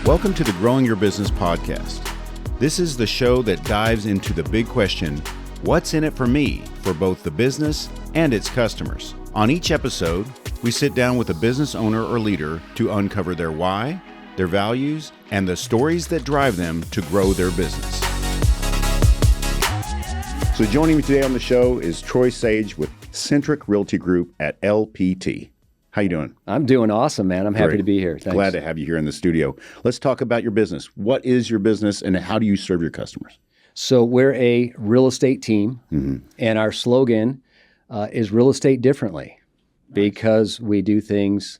Welcome to the Growing Your Business podcast. This is the show that dives into the big question, what's in it for me, for both the business and its customers? On each episode, we sit down with a business owner or leader to uncover their why, their values, and the stories that drive them to grow their business. So joining me today on the show is Troy Sage with Centric Realty Group at LPT. How you doing? I'm doing awesome, man. I'm happy to be here. Thanks. Glad to have you here in the studio. Let's talk about your business. What is your business and how do you serve your customers? So we're a real estate team, and our slogan is real estate differently, because we do things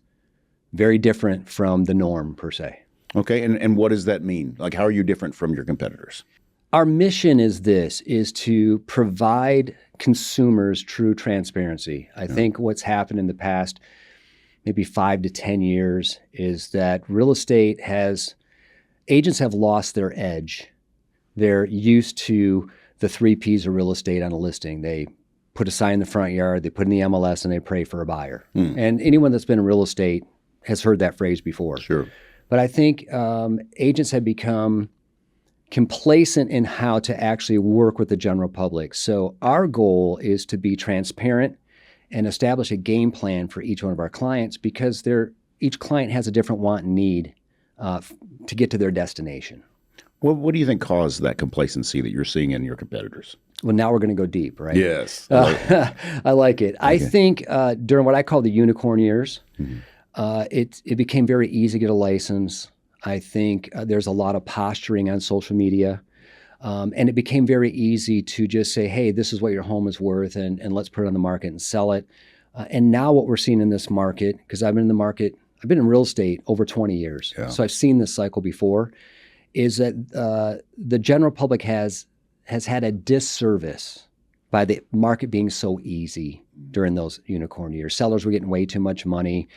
very different from the norm, per se. Okay, and what does that mean? Like, how are you different from your competitors? Our mission is to provide consumers true transparency. I think what's happened in the past maybe 5 to 10 years is that agents have lost their edge. They're used to the 3 Ps of real estate on a listing. They put a sign in the front yard, they put in the MLS, and they pray for a buyer. And anyone that's been in real estate has heard that phrase before. Sure. But I think agents have become complacent in how to actually work with the general public. So our goal is to be transparent and establish a game plan for each one of our clients, because each client has a different want and need to get to their destination. Well, what do you think caused that complacency that you're seeing in your competitors? Well, now we're going to go deep, right? Yes. I like it. Okay. I think during what I call the unicorn years, it became very easy to get a license. I think there's a lot of posturing on social media. And it became very easy to just say, hey, this is what your home is worth, and let's put it on the market and sell it. And now what we're seeing in this market, because I've been in real estate over 20 years, so I've seen this cycle before, is that the general public has had a disservice by the market being so easy during those unicorn years. Sellers were getting way too much money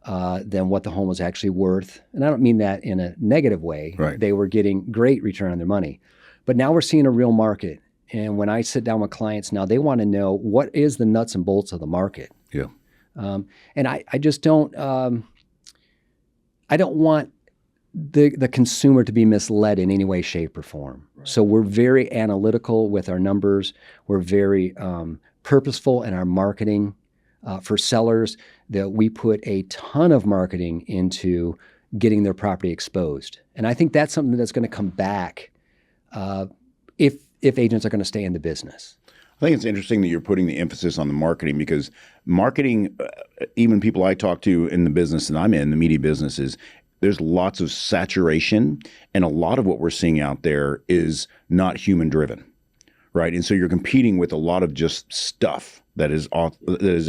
than what the home was actually worth. And I don't mean that in a negative way. Right. They were getting great return on their money. But now we're seeing a real market. And when I sit down with clients now, they want to know what is the nuts and bolts of the market. Yeah. And I just don't, I don't want the consumer to be misled in any way, shape, or form. Right. So we're very analytical with our numbers. We're very purposeful in our marketing. For sellers, that we put a ton of marketing into getting their property exposed. And I think that's something that's going to come back if agents are going to stay in the business. I think it's interesting that you're putting the emphasis on the marketing, because marketing, even people I talk to in the business that I'm in, the media business, is there's lots of saturation, and a lot of what we're seeing out there is not human driven, right? And so you're competing with a lot of just stuff that is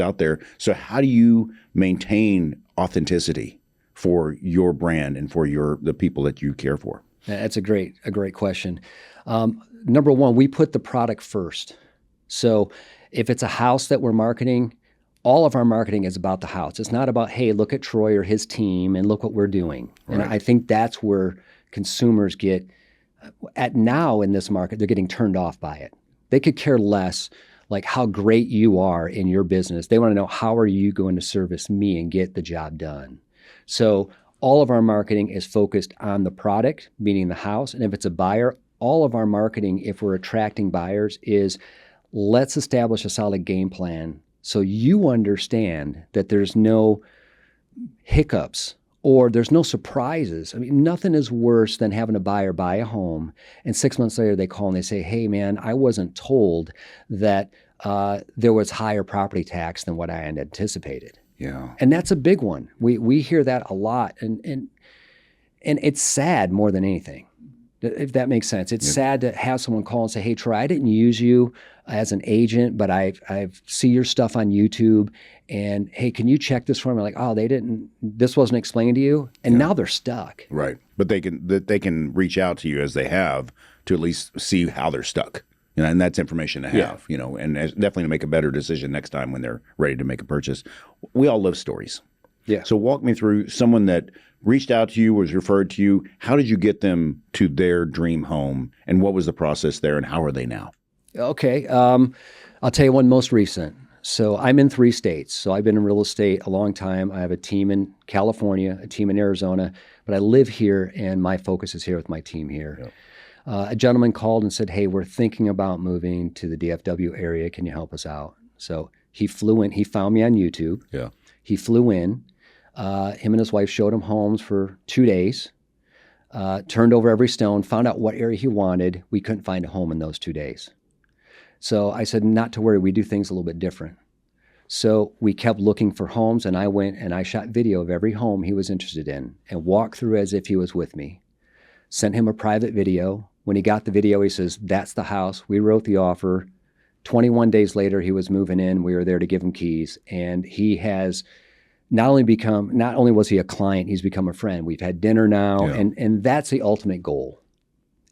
out there. So how do you maintain authenticity for your brand and for the people that you care for? That's a great question. Number one, we put the product first. So if it's a house that we're marketing, all of our marketing is about the house. It's not about, hey, look at Troy or his team and look what we're doing. Right. And I think that's where consumers get, now in this market, they're getting turned off by it. They could care less like how great you are in your business. They want to know, how are you going to service me and get the job done? So all of our marketing is focused on the product, meaning the house. And if it's a buyer, all of our marketing, if we're attracting buyers, is let's establish a solid game plan so you understand that there's no hiccups or there's no surprises. I mean, nothing is worse than having a buyer buy a home and 6 months later they call and they say, hey, man, I wasn't told that there was higher property tax than what I had anticipated. Yeah. And that's a big one. We hear that a lot. And it's sad more than anything, if that makes sense. It's sad to have someone call and say, hey, Troy, I didn't use you as an agent, but I see your stuff on YouTube. And hey, can you check this for me? Like, oh, this wasn't explained to you. And now they're stuck. Right. But they can reach out to you, as they have, to at least see how they're stuck. And that's information to have, and definitely to make a better decision next time when they're ready to make a purchase. We all love stories. Yeah. So walk me through someone that reached out to you, was referred to you. How did you get them to their dream home, and what was the process there, and how are they now? Okay. I'll tell you one most recent. So I'm in 3 states. So I've been in real estate a long time. I have a team in California, a team in Arizona, but I live here and my focus is here with my team here. Yep. A gentleman called and said, hey, we're thinking about moving to the DFW area. Can you help us out? So he flew in. He found me on YouTube. Yeah. He flew in. Him and his wife showed him homes for 2 days, turned over every stone, found out what area he wanted. We couldn't find a home in those 2 days. So I said, not to worry, we do things a little bit different. So we kept looking for homes, and I went and I shot video of every home he was interested in and walked through as if he was with me. Sent him a private video. When he got the video, he says, that's the house. We wrote the offer. 21 days later, he was moving in. We were there to give him keys. And he has not only was he a client, he's become a friend. We've had dinner now, and that's the ultimate goal.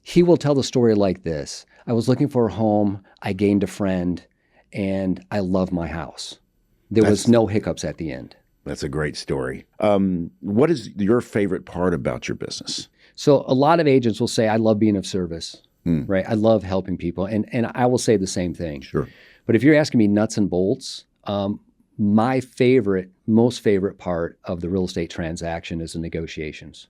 He will tell the story like this. I was looking for a home, I gained a friend, and I love my house. There was no hiccups at the end. That's a great story. What is your favorite part about your business? So a lot of agents will say, I love being of service, right? I love helping people, and I will say the same thing. Sure. But if you're asking me nuts and bolts, my most favorite part of the real estate transaction is the negotiations.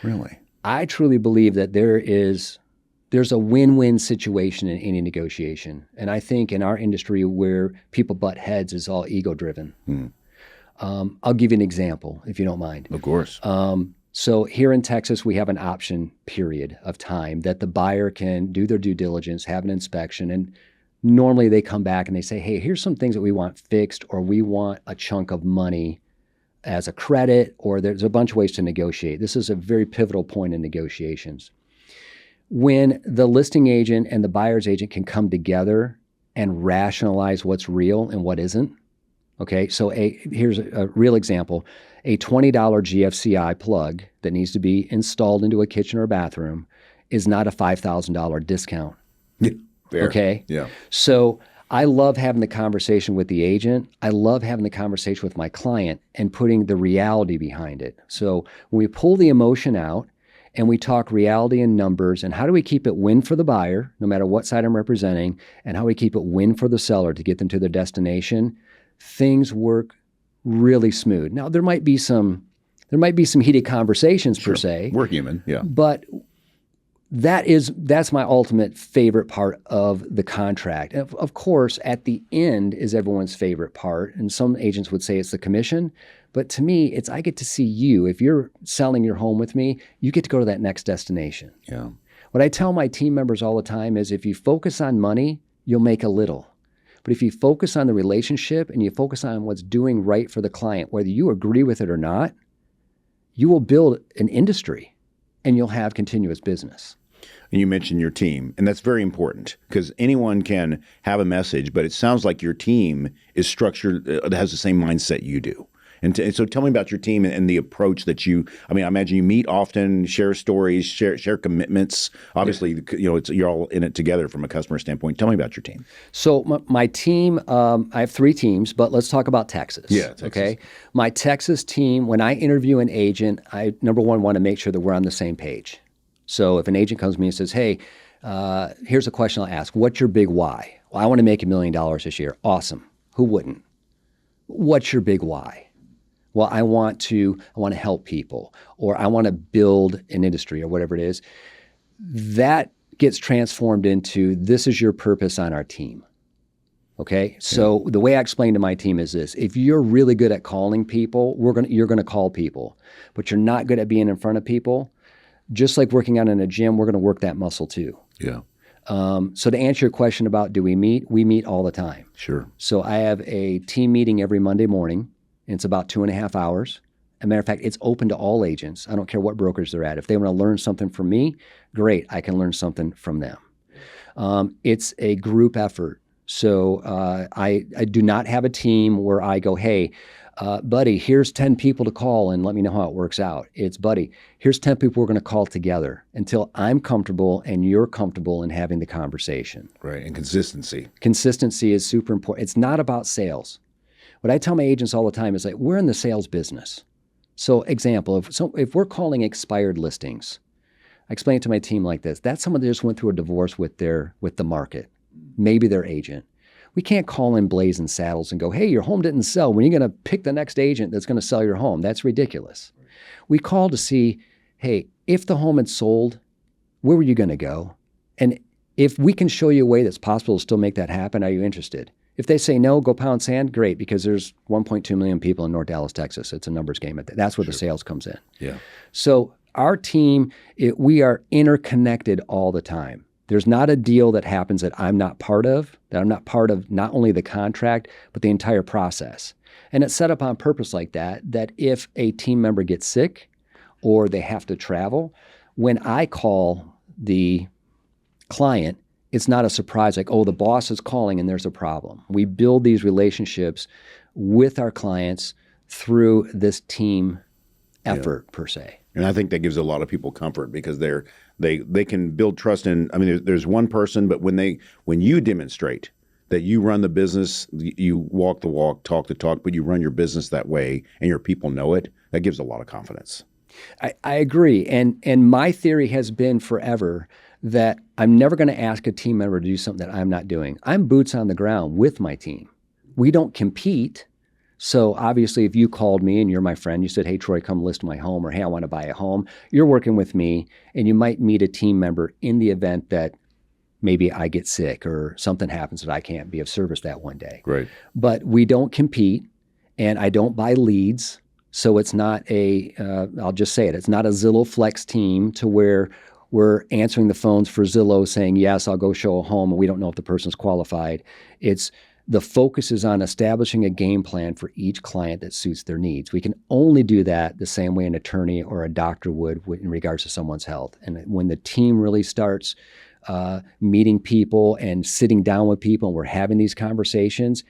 Really? I truly believe that there's a win-win situation in any negotiation. And I think in our industry where people butt heads is all ego-driven. I'll give you an example, if you don't mind. Of course. So here in Texas, we have an option period of time that the buyer can do their due diligence, have an inspection, and normally they come back and they say, hey, here's some things that we want fixed, or we want a chunk of money as a credit, or there's a bunch of ways to negotiate. This is a very pivotal point in negotiations. When the listing agent and the buyer's agent can come together and rationalize what's real and what isn't. Okay, so here's a real example. A $20 GFCI plug that needs to be installed into a kitchen or bathroom is not a $5,000 discount. Yeah, fair. Okay? Yeah. So I love having the conversation with the agent. I love having the conversation with my client and putting the reality behind it. So when we pull the emotion out and we talk reality and numbers and how do we keep it win for the buyer, no matter what side I'm representing, and how we keep it win for the seller to get them to their destination, things work really smooth. Now there might be some heated conversations per se. We're human, yeah. But that's my ultimate favorite part of the contract. Of course, at the end is everyone's favorite part, and some agents would say it's the commission. But to me, it's I get to see you. If you're selling your home with me, you get to go to that next destination. Yeah. What I tell my team members all the time is if you focus on money, you'll make a little. But if you focus on the relationship and you focus on what's doing right for the client, whether you agree with it or not, you will build an industry and you'll have continuous business. And you mentioned your team, and that's very important because anyone can have a message, but it sounds like your team is structured, has the same mindset you do. And so tell me about your team and the approach that I imagine you meet often, share stories, share commitments. Obviously, you're all in it together from a customer standpoint. Tell me about your team. So my team, I have 3 teams, but let's talk about Texas. Yeah, Texas. Okay. My Texas team, when I interview an agent, I, number one, want to make sure that we're on the same page. So if an agent comes to me and says, hey, here's a question I'll ask. What's your big why? Well, I want to make $1 million this year. Awesome. Who wouldn't? What's your big why? Well, I want to help people, or I want to build an industry, or whatever it is. That gets transformed into this is your purpose on our team. Okay? So the way I explain to my team is this. If you're really good at calling people, you're going to call people, but you're not good at being in front of people. Just like working out in a gym, we're going to work that muscle too. Yeah. So to answer your question about do we meet all the time. Sure. So I have a team meeting every Monday morning. And it's about 2.5 hours. As a matter of fact, it's open to all agents. I don't care what brokers they're at. If they want to learn something from me, great, I can learn something from them. It's a group effort. So I do not have a team where I go, hey, buddy, here's 10 people to call and let me know how it works out. It's, buddy, here's 10 people we're going to call together until I'm comfortable and you're comfortable in having the conversation. Right, and consistency. Consistency is super important. It's not about sales. What I tell my agents all the time is like, we're in the sales business. So example, if we're calling expired listings, I explain it to my team like this. That's someone that just went through a divorce with the market, maybe their agent. We can't call in blazing saddles and go, hey, your home didn't sell. When are you going to pick the next agent that's going to sell your home? That's ridiculous. We call to see, hey, if the home had sold, where were you going to go? And if we can show you a way that's possible to still make that happen, are you interested? If they say no, go pound sand, great, because there's 1.2 million people in North Dallas, Texas. It's a numbers game. That's where the sales comes in. Yeah. So our team, we are interconnected all the time. There's not a deal that happens that I'm not part of not only the contract, but the entire process. And it's set up on purpose like that if a team member gets sick or they have to travel, when I call the client, it's not a surprise like, oh, the boss is calling and there's a problem. We build these relationships with our clients through this team effort per se. And I think that gives a lot of people comfort because they can build trust in. I mean, there's one person, but when you demonstrate that you run the business, you walk the walk, talk the talk, but you run your business that way, and your people know it, that gives a lot of confidence. I agree, and my theory has been forever that I'm never going to ask a team member to do something that I'm not doing. I'm boots on the ground with my team. We don't compete. So obviously, if you called me and you're my friend, you said, hey, Troy, come list my home, or hey, I want to buy a home. You're working with me, and you might meet a team member in the event that maybe I get sick or something happens that I can't be of service that one day. Right. But we don't compete, and I don't buy leads. So it's not I'll just say it, it's not a Zillow Flex team to where we're answering the phones for Zillow saying, yes, I'll go show a home, and we don't know if the person's qualified. The focus is on establishing a game plan for each client that suits their needs. We can only do that the same way an attorney or a doctor would in regards to someone's health. And when the team really starts meeting people and sitting down with people and we're having these conversations,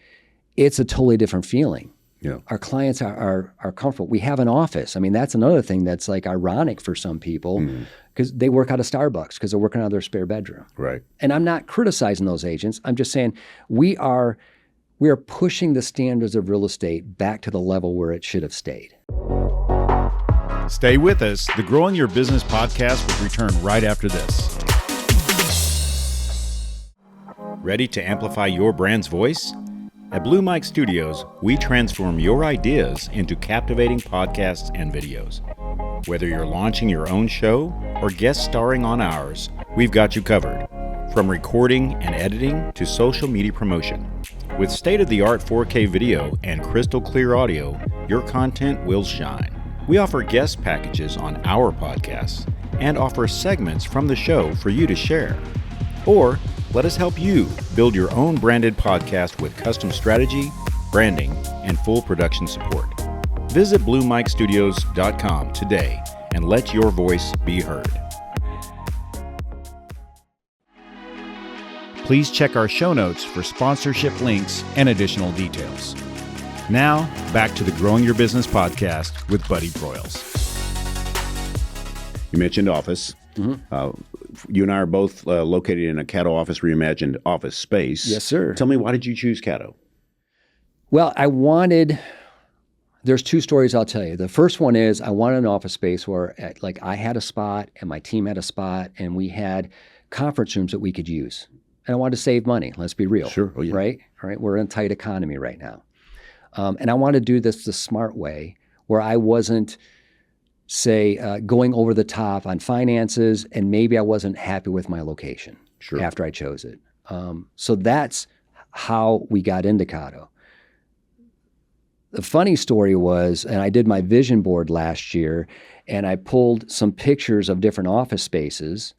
it's a totally different feeling. Yeah. Our clients are comfortable. We have an office. I mean, that's another thing that's like ironic for some people because they work out of Starbucks because they're working out of their spare bedroom. Right. And I'm not criticizing those agents. I'm just saying we are pushing the standards of real estate back to the level where it should have stayed. Stay with us. The Growing Your Business podcast will return right after this. Ready to amplify your brand's voice? At Blue Mike Studios, we transform your ideas into captivating podcasts and videos. Whether you're launching your own show or guest starring on ours, we've got you covered. From recording and editing to social media promotion. With state-of-the-art 4K video and crystal clear audio, your content will shine. We offer guest packages on our podcasts and offer segments from the show for you to share. Or let us help you build your own branded podcast with custom strategy, branding, and full production support. Visit BlueMikeStudios.com today and let your voice be heard. Please check our show notes for sponsorship links and additional details. Now, back to the Growing Your Business podcast with Buddy Broyles. You mentioned office. Mm-hmm. You and I are both located in a Caddo office reimagined office space. Yes, sir. Tell me, why did you choose Caddo? Well, there's two stories I'll tell you. The first one is I wanted an office space where I had a spot and my team had a spot and we had conference rooms that we could use. And I wanted to save money. Let's be real. Sure. Oh, yeah. Right? All right. We're in a tight economy right now. And I wanted to do this the smart way where I wasn't, going over the top on finances, and maybe I wasn't happy with my location after I chose it. So that's how we got into Caddo. The funny story was, and I did my vision board last year, and I pulled some pictures of different office spaces,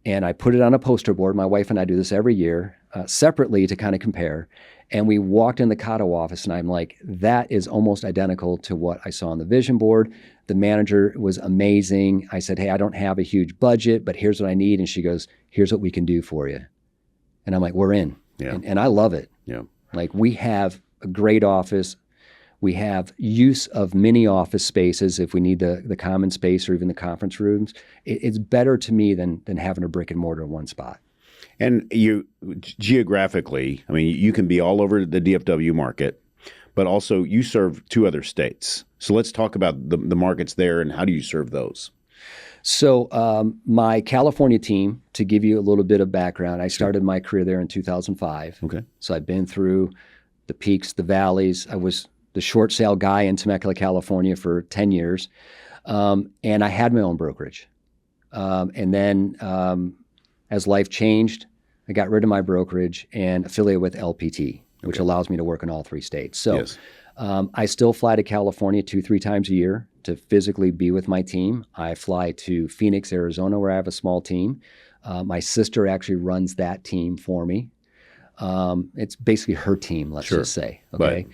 and I put it on a poster board. My wife and I do this every year separately to kind of compare. And we walked in the Caddo office, and I'm like, that is almost identical to what I saw on the vision board. The manager was amazing. I said, hey, I don't have a huge budget, but here's what I need. And she goes, here's what we can do for you. And I'm like, we're in. Yeah. And I love it. Yeah. Like, we have a great office. We have use of mini office spaces if we need the common space or even the conference rooms. It's better to me than having a brick and mortar in one spot. And you geographically, I mean, you can be all over the DFW market, but also you serve two other states. So let's talk about the markets there and how do you serve those? So my California team, to give you a little bit of background, I started my career there in 2005. Okay. So I've been through the peaks, the valleys. I was the short sale guy in Temecula, California for 10 years. And I had my own brokerage. And then as life changed, I got rid of my brokerage and affiliated with LPT, which allows me to work in all 3 states. So Yes. I still fly to California 2-3 times a year to physically be with my team. I fly to Phoenix, Arizona, where I have a small team. My sister actually runs that team for me. It's basically her team, let's just say. Okay.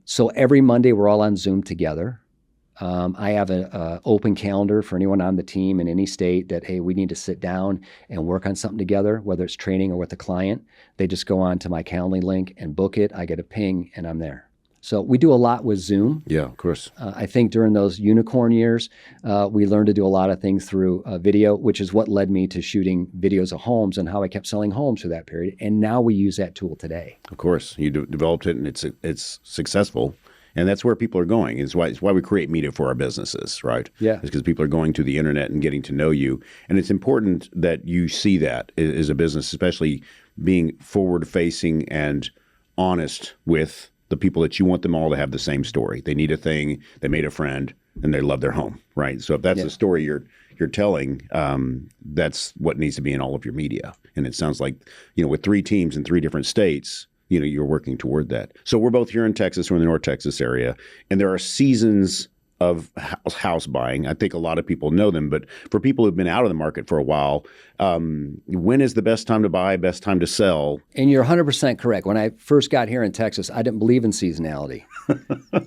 So every Monday we're all on Zoom together. I have an open calendar for anyone on the team in any state that, hey, we need to sit down and work on something together, whether it's training or with a client. They just go on to my Calendly link and book it. I get a ping and I'm there. So we do a lot with Zoom. Yeah, of course. I think during those unicorn years, we learned to do a lot of things through video, which is what led me to shooting videos of homes and how I kept selling homes for that period. And now we use that tool today. Of course. You developed it and it's successful. And that's where people are going. It's why we create media for our businesses, right? Yeah. It's because people are going to the internet and getting to know you. And it's important that you see that as a business, especially being forward-facing and honest with the people that you want them all to have the same story. They need a thing, they made a friend, and they love their home, right? So if that's the story you're telling, that's what needs to be in all of your media. And it sounds like, with 3 teams in 3 different states, you're working toward that. So we're both here in Texas, we're in the North Texas area, and there are seasons of house buying. I think a lot of people know them, but for people who've been out of the market for a while, when is the best time to buy, best time to sell? And you're 100% correct. When I first got here in Texas, I didn't believe in seasonality.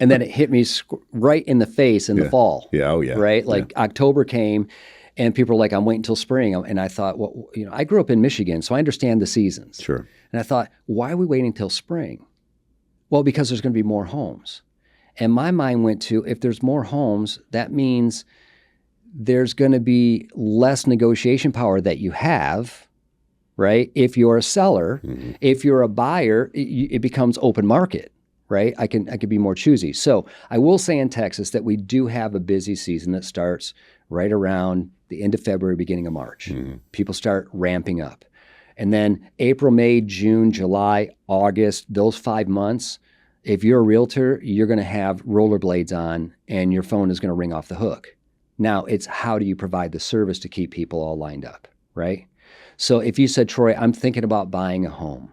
And then it hit me right in the face in the fall. Yeah, oh yeah. Right? Like October came and people were like, I'm waiting until spring. And I thought, well, I grew up in Michigan, so I understand the seasons. Sure. And I thought, why are we waiting until spring? Well, because there's going to be more homes. And my mind went to, if there's more homes, that means there's going to be less negotiation power that you have, right? If you're a seller, if you're a buyer, it becomes open market, right? I can be more choosy. So I will say in Texas that we do have a busy season that starts right around the end of February, beginning of March. People start ramping up. And then April, May, June, July, August, those 5 months, if you're a realtor, you're going to have rollerblades on and your phone is going to ring off the hook. Now, it's how do you provide the service to keep people all lined up, right? So if you said, Troy, I'm thinking about buying a home,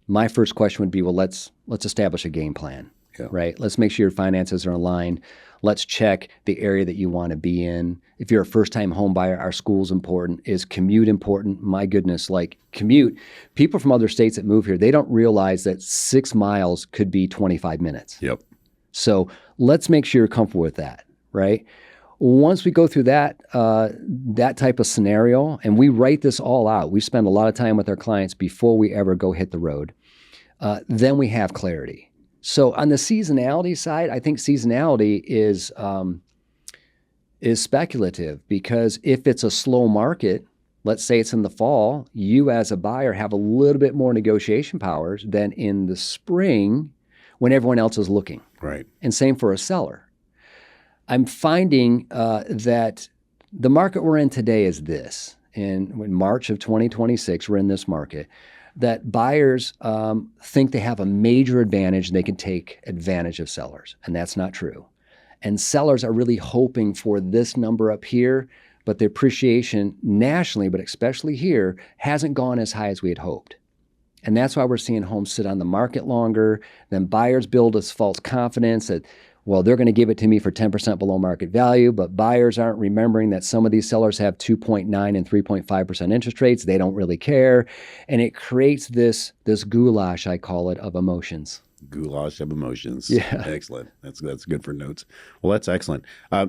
my first question would be, well, let's establish a game plan, right? Let's make sure your finances are aligned. Let's check the area that you want to be in. If you're a first-time home buyer, our school's important. Is commute important? My goodness, like commute. People from other states that move here, they don't realize that 6 miles could be 25 minutes. Yep. So let's make sure you're comfortable with that, right? Once we go through that type of scenario, and we write this all out, we spend a lot of time with our clients before we ever go hit the road, then we have clarity. So on the seasonality side, I think seasonality is speculative, because if it's a slow market, let's say it's in the fall, you as a buyer have a little bit more negotiation powers than in the spring when everyone else is looking. Right. And same for a seller. I'm finding that the market we're in today is this. In March of 2026, we're in this market, that buyers think they have a major advantage and they can take advantage of sellers. And that's not true. And sellers are really hoping for this number up here, but the appreciation nationally, but especially here, hasn't gone as high as we had hoped. And that's why we're seeing homes sit on the market longer. Then buyers build this false confidence that, well, they're going to give it to me for 10% below market value, but buyers aren't remembering that some of these sellers have 2.9 and 3.5% interest rates. They don't really care. And it creates this goulash, I call it, of emotions. Goulash of emotions. Yeah. Excellent. That's good for notes. Well, that's excellent.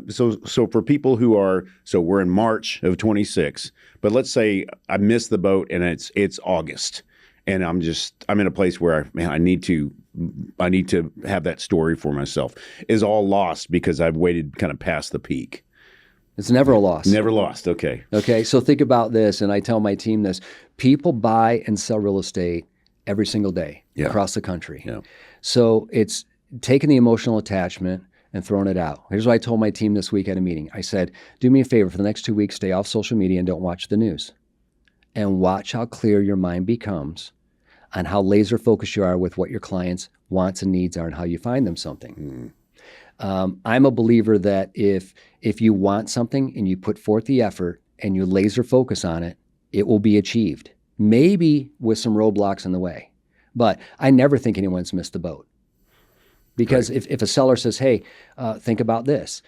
So for people who are, so we're in March of 26, but let's say I missed the boat and it's August. And I'm in a place where I need to have that story for myself. Is all lost because I've waited kind of past the peak. It's never a loss. Never lost. Okay. Okay. So think about this, and I tell my team this: people buy and sell real estate every single day across the country. Yeah. So it's taking the emotional attachment, and throwing it out. Here's what I told my team this week at a meeting. I said, do me a favor for the next 2 weeks, stay off social media and don't watch the news. And watch how clear your mind becomes on how laser focused you are with what your clients' wants and needs are and how you find them something. I'm a believer that if you want something and you put forth the effort and you laser focus on it, it will be achieved. Maybe with some roadblocks in the way. But I never think anyone's missed the boat. Because if a seller says, hey, think about this.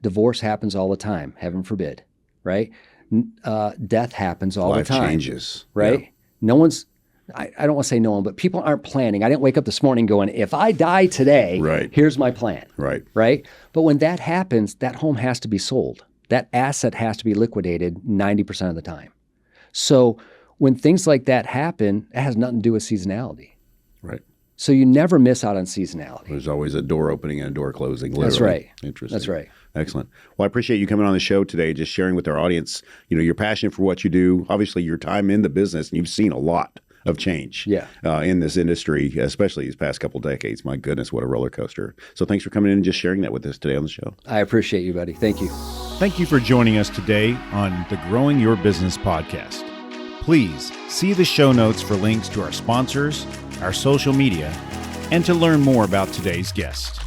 Divorce happens all the time, heaven forbid, right? Death happens all the time. Life changes. Right? Yeah. No one's, I don't want to say no one, but people aren't planning. I didn't wake up this morning going, if I die today, here's my plan. Right? But when that happens, that home has to be sold. That asset has to be liquidated 90% of the time. So when things like that happen, it has nothing to do with seasonality. Right. So you never miss out on seasonality. There's always a door opening and a door closing. Literally. That's right. Interesting. That's right. Excellent. Well, I appreciate you coming on the show today, just sharing with our audience, your passion for what you do, obviously your time in the business, and you've seen a lot of change in this industry, especially these past couple decades. My goodness, what a roller coaster. So thanks for coming in and just sharing that with us today on the show. I appreciate you, buddy. Thank you. Thank you for joining us today on the Growing Your Business podcast. Please see the show notes for links to our sponsors, our social media, and to learn more about today's guest.